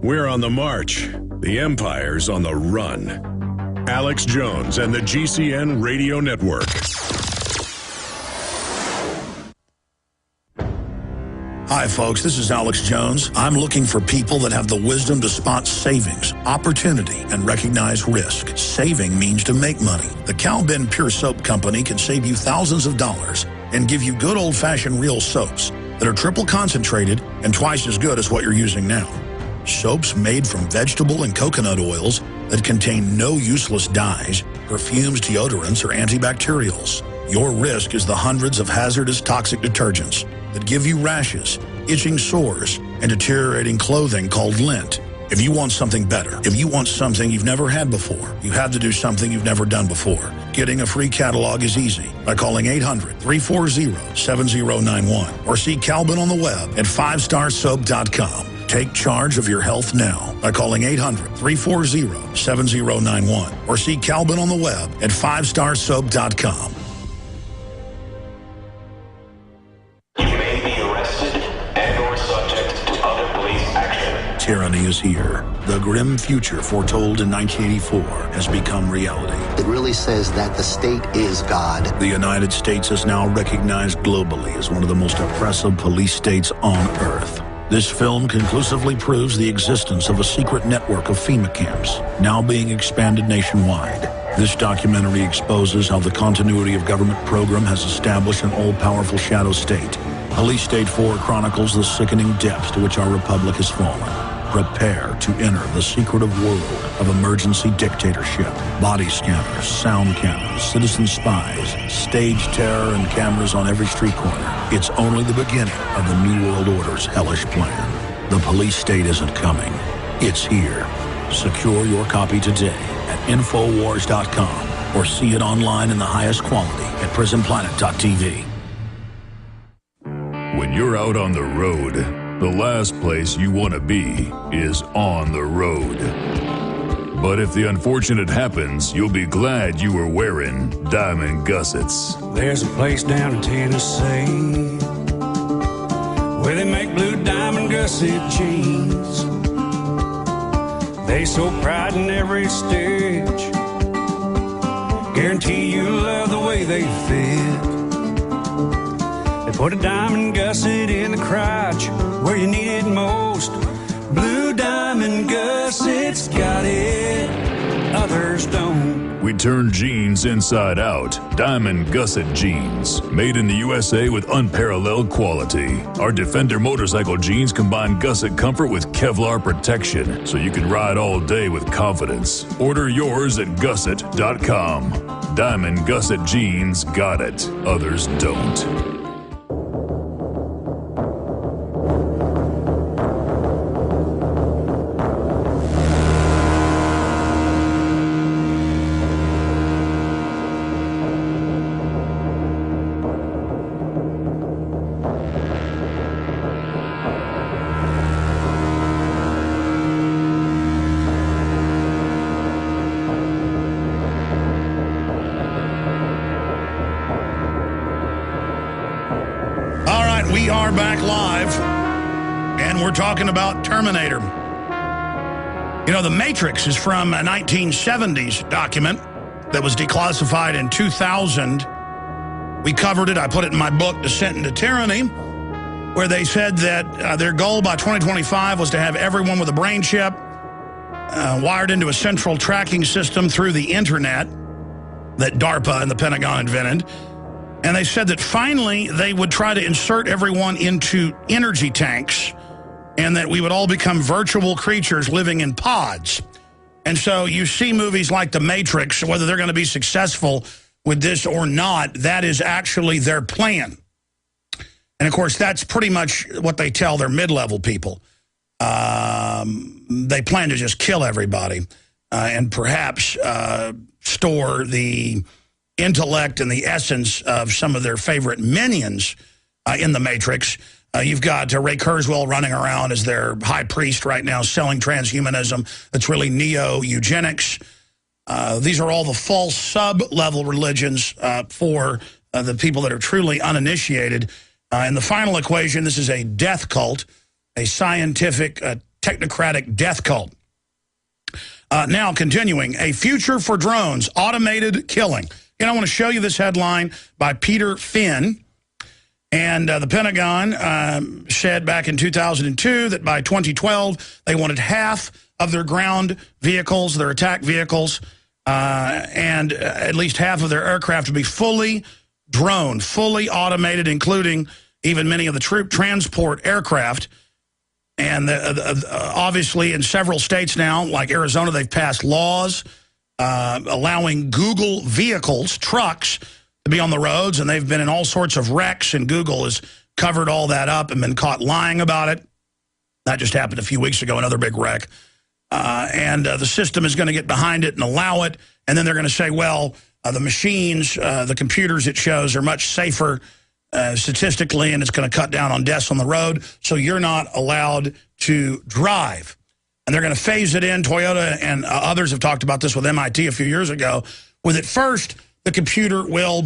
We're on the march. The Empire's on the run. Alex Jones and the GCN Radio Network. Hi, folks. This is Alex Jones. I'm looking for people that have the wisdom to spot savings, opportunity, and recognize risk. Saving means to make money. The Cal-Ben Pure Soap Company can save you thousands of dollars and give you good old-fashioned real soaps that are triple concentrated and twice as good as what you're using now. Soaps made from vegetable and coconut oils that contain no useless dyes, perfumes, deodorants, or antibacterials. Your risk is the hundreds of hazardous toxic detergents that give you rashes, itching sores, and deteriorating clothing called lint. If you want something better, if you want something you've never had before, you have to do something you've never done before. Getting a free catalog is easy by calling 800-340-7091 or see Cal-Ben on the web at 5starsoap.com. Take charge of your health now by calling 800-340-7091 or see Cal-Ben on the web at 5starsoap.com. Tyranny is here. The grim future foretold in 1984 has become reality. It really says that the state is God. The United States is now recognized globally as one of the most oppressive police states on Earth. This film conclusively proves the existence of a secret network of FEMA camps, now being expanded nationwide. This documentary exposes how the continuity of government program has established an all-powerful shadow state. Police State 4 chronicles the sickening depths to which our republic has fallen. Prepare to enter the secretive world of emergency dictatorship. Body scanners, sound cameras, citizen spies, stage terror, and cameras on every street corner. It's only the beginning of the New World Order's hellish plan. The police state isn't coming. It's here. Secure your copy today at Infowars.com or see it online in the highest quality at PrisonPlanet.tv. When you're out on the road, the last place you want to be is on the road. But if the unfortunate happens, you'll be glad you were wearing diamond gussets. There's a place down in Tennessee where they make blue diamond gusset jeans. They so pride in every stitch, guarantee you love the way they fit. Put a diamond gusset in the crotch where you need it most. Blue diamond gussets got it, others don't. We turn jeans inside out. Diamond gusset jeans, made in the USA with unparalleled quality. Our Defender motorcycle jeans combine gusset comfort with Kevlar protection, so you can ride all day with confidence. Order yours at gusset.com. Diamond gusset jeans got it, others don't. We are back live, and we're talking about Terminator. You know, The Matrix is from a 1970s document that was declassified in 2000. We covered it. I put it in my book, Descent into Tyranny, where they said that their goal by 2025 was to have everyone with a brain chip wired into a central tracking system through the internet that DARPA and the Pentagon invented. And they said that finally they would try to insert everyone into energy tanks and that we would all become virtual creatures living in pods. And so you see movies like The Matrix, whether they're going to be successful with this or not, that is actually their plan. And, of course, that's pretty much what they tell their mid-level people. They plan to just kill everybody and perhaps store the intellect and the essence of some of their favorite minions in The Matrix. You've got Ray Kurzweil running around as their high priest right now, selling transhumanism. That's really neo-eugenics. These are all the false sub-level religions for the people that are truly uninitiated. In the final equation, this is a death cult, a scientific technocratic death cult. Now, continuing, a future for drones, automated killing. And I want to show you this headline by Peter Finn. And the Pentagon said back in 2002 that by 2012, they wanted half of their ground vehicles, their attack vehicles, and at least half of their aircraft to be fully drone, fully automated, including even many of the troop transport aircraft. And obviously in several states now, like Arizona, they've passed laws allowing Google vehicles, trucks, to be on the roads, and they've been in all sorts of wrecks, and Google has covered all that up and been caught lying about it. That just happened a few weeks ago, another big wreck. And the system is going to get behind it and allow it, and then they're going to say, well, the machines, the computers it shows are much safer statistically, and it's going to cut down on deaths on the road, so you're not allowed to drive. And they're going to phase it in. Toyota and others have talked about this with MIT a few years ago, with at first the computer will,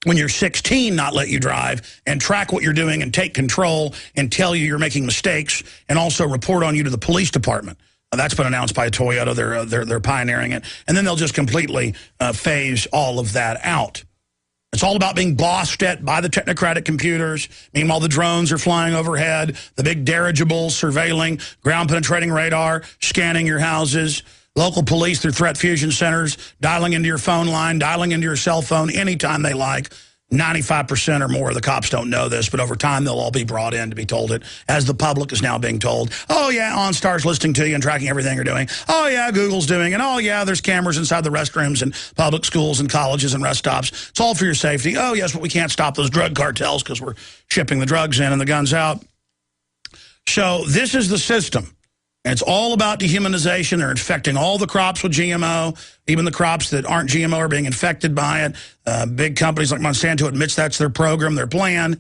when you're 16, not let you drive and track what you're doing and take control and tell you you're making mistakes and also report on you to the police department. That's been announced by Toyota. They're pioneering it. And then they'll just completely phase all of that out. It's all about being bossed at by the technocratic computers. Meanwhile, the drones are flying overhead, the big dirigibles surveilling, ground-penetrating radar, scanning your houses, local police through threat fusion centers, dialing into your phone line, dialing into your cell phone anytime they like. 95% or more of the cops don't know this, but over time they'll all be brought in to be told it, as the public is now being told. Oh, yeah, OnStar's listening to you and tracking everything you're doing. Oh, yeah, Google's doing it. Oh, yeah, there's cameras inside the restrooms and public schools and colleges and rest stops. It's all for your safety. Oh, yes, but we can't stop those drug cartels because we're shipping the drugs in and the guns out. So this is the system. And it's all about dehumanization. They're infecting all the crops with GMO. Even the crops that aren't GMO are being infected by it. Big companies like Monsanto admits that's their program, their plan.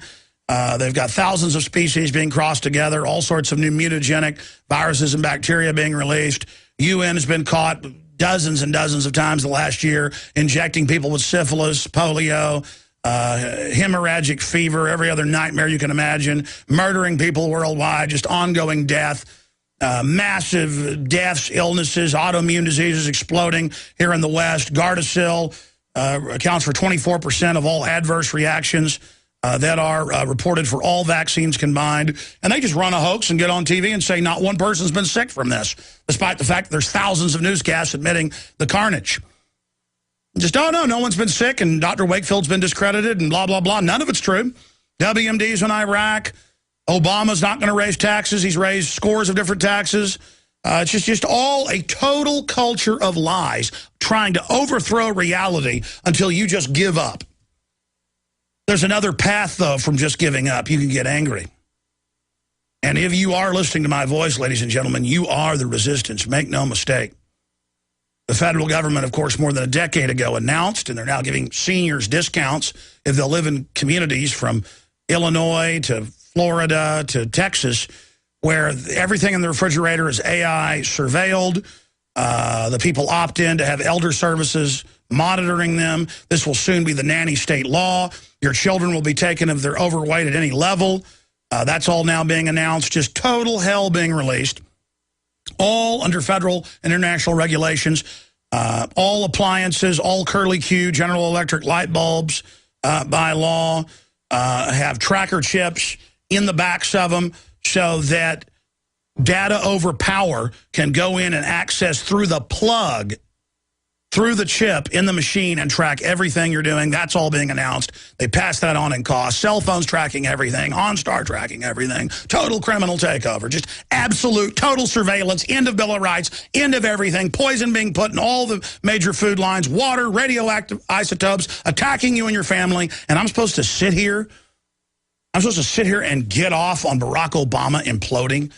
They've got thousands of species being crossed together, all sorts of new mutagenic viruses and bacteria being released. UN has been caught dozens and dozens of times the last year injecting people with syphilis, polio, hemorrhagic fever, every other nightmare you can imagine, murdering people worldwide, just ongoing death. Massive deaths, illnesses, autoimmune diseases exploding here in the West. Gardasil accounts for 24% of all adverse reactions that are reported for all vaccines combined. And they just run a hoax and get on TV and say not one person's been sick from this, despite the fact that there's thousands of newscasts admitting the carnage. Just, oh, no one's been sick, and Dr. Wakefield's been discredited, and blah, blah, blah. None of it's true. WMD's in Iraq. Obama's not going to raise taxes. He's raised scores of different taxes. It's just all a total culture of lies trying to overthrow reality until you just give up. There's another path, though, from just giving up. You can get angry. And if you are listening to my voice, ladies and gentlemen, you are the resistance. Make no mistake. The federal government, of course, more than a decade ago announced, and they're now giving seniors discounts if they'll live in communities from Illinois to Florida to Texas, where everything in the refrigerator is AI surveilled. The people opt in to have elder services monitoring them. This will soon be the nanny state law. Your children will be taken if they're overweight at any level. That's all now being announced. Just total hell being released. All under federal and international regulations. All appliances, all curly Q, General Electric light bulbs by law have tracker chips in the backs of them so that data over power can go in and access through the plug, through the chip in the machine and track everything you're doing. That's all being announced. They pass that on in cost. Cell phones tracking everything. OnStar tracking everything. Total criminal takeover. Just absolute total surveillance. End of Bill of Rights. End of everything. Poison being put in all the major food lines. Water, radioactive isotopes, attacking you and your family. And I'm supposed to sit here and get off on Barack Obama imploding.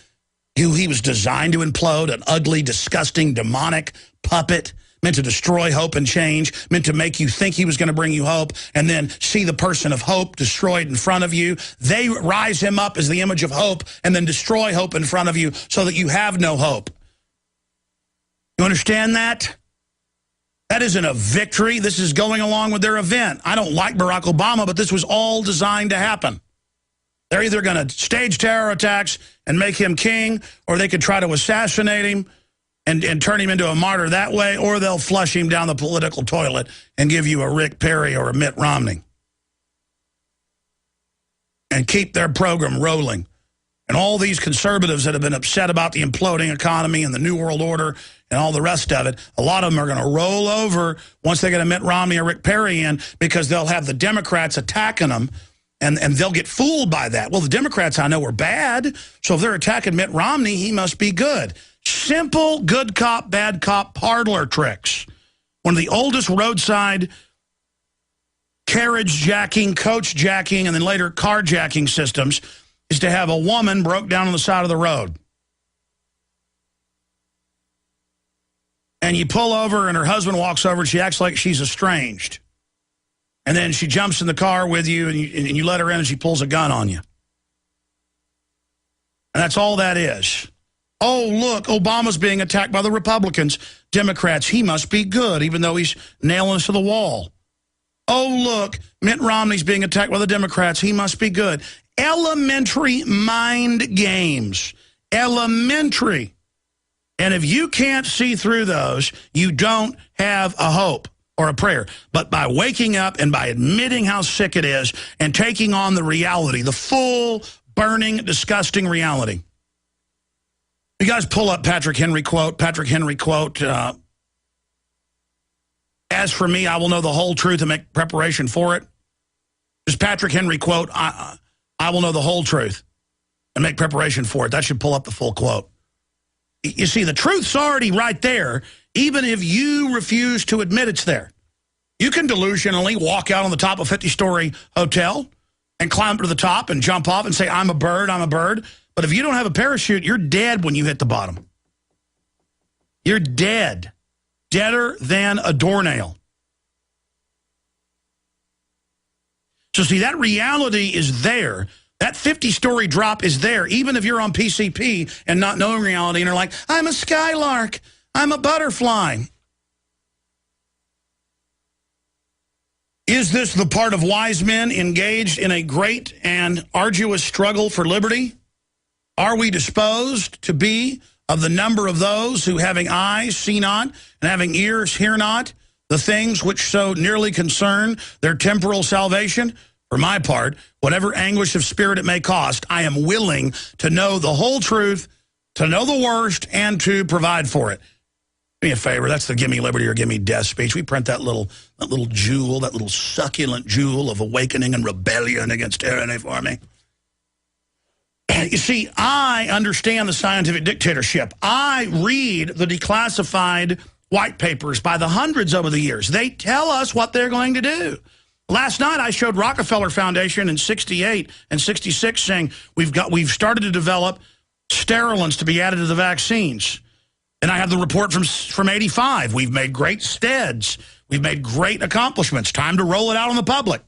He was designed to implode, an ugly, disgusting, demonic puppet meant to destroy hope and change, meant to make you think he was going to bring you hope, and then see the person of hope destroyed in front of you. They rise him up as the image of hope and then destroy hope in front of you so that you have no hope. You understand that? That isn't a victory. This is going along with their event. I don't like Barack Obama, but this was all designed to happen. They're either going to stage terror attacks and make him king, or they could try to assassinate him and turn him into a martyr that way, or they'll flush him down the political toilet and give you a Rick Perry or a Mitt Romney and keep their program rolling. And all these conservatives that have been upset about the imploding economy and the New World Order and all the rest of it, a lot of them are going to roll over once they get a Mitt Romney or Rick Perry in, because they'll have the Democrats attacking them, and they'll get fooled by that. Well, the Democrats, I know, are bad, so if they're attacking Mitt Romney, he must be good. Simple good cop, bad cop parlor tricks. One of the oldest roadside carriage jacking, coach jacking, and then later carjacking systems is to have a woman broke down on the side of the road. And you pull over and her husband walks over and she acts like she's estranged. And then she jumps in the car with you and you let her in and she pulls a gun on you. And that's all that is. Oh, look, Obama's being attacked by the Republicans. Democrats, he must be good, even though he's nailing us to the wall. Oh, look, Mitt Romney's being attacked by the Democrats. He must be good. Elementary mind games. Elementary. And if you can't see through those, you don't have a hope or a prayer. But by waking up and by admitting how sick it is and taking on the reality, the full, burning, disgusting reality. You guys pull up Patrick Henry quote. Patrick Henry quote, as for me, I will know the whole truth and make preparation for it. Just Patrick Henry quote, I will know the whole truth and make preparation for it. That should pull up the full quote. You see, the truth's already right there, even if you refuse to admit it's there. You can delusionally walk out on the top of a 50-story hotel and climb to the top and jump off and say, I'm a bird, I'm a bird. But if you don't have a parachute, you're dead when you hit the bottom. You're dead. Deader than a doornail. So see, that reality is there. That 50-story drop is there, even if you're on PCP and not knowing reality and are like, I'm a skylark, I'm a butterfly. Is this the part of wise men engaged in a great and arduous struggle for liberty? Are we disposed to be of the number of those who, having eyes, see not, and having ears, hear not, the things which so nearly concern their temporal salvation? For my part, whatever anguish of spirit it may cost, I am willing to know the whole truth, to know the worst, and to provide for it. Do me a favor, that's the give me liberty or give me death speech. We print that little jewel, that little succulent jewel of awakening and rebellion against tyranny for me. You see, I understand the scientific dictatorship. I read the declassified white papers by the hundreds over the years. They tell us what they're going to do. Last night, I showed Rockefeller Foundation in 68 and 66 saying we've started to develop sterilants to be added to the vaccines. And I have the report from 85. We've made great steads. We've made great accomplishments. Time to roll it out on the public.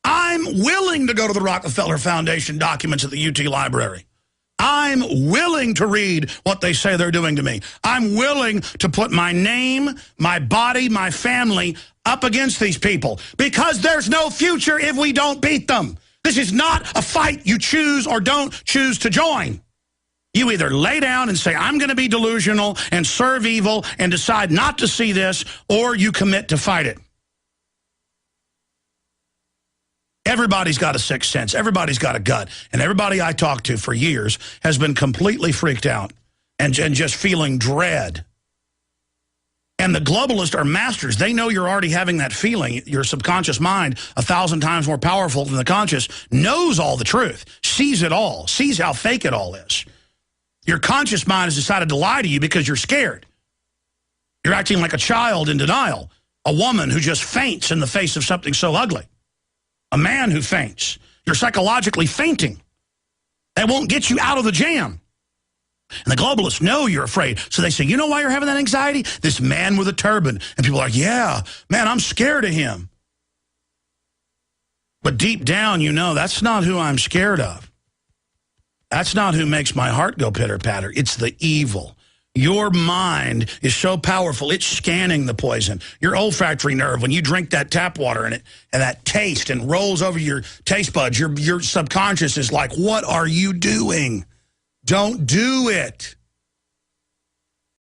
I'm willing to go to the Rockefeller Foundation documents at the UT Library. I'm willing to read what they say they're doing to me. I'm willing to put my name, my body, my family up against these people because there's no future if we don't beat them. This is not a fight you choose or don't choose to join. You either lay down and say, I'm going to be delusional and serve evil and decide not to see this, or you commit to fight it. Everybody's got a sixth sense. Everybody's got a gut. And everybody I talked to for years has been completely freaked out and just feeling dread. And the globalists are masters. They know you're already having that feeling. Your subconscious mind, 1,000 times more powerful than the conscious, knows all the truth, sees it all, sees how fake it all is. Your conscious mind has decided to lie to you because you're scared. You're acting like a child in denial, a woman who just faints in the face of something so ugly. A man who faints. You're psychologically fainting. That won't get you out of the jam. And the globalists know you're afraid. So they say, you know why you're having that anxiety? This man with a turban. And people are like, yeah, man, I'm scared of him. But deep down, you know, that's not who I'm scared of. That's not who makes my heart go pitter-patter. It's the evil Your mind is so powerful, it's scanning the poison. Your olfactory nerve, when you drink that tap water and that taste and rolls over your taste buds, your subconscious is like, what are you doing? Don't do it.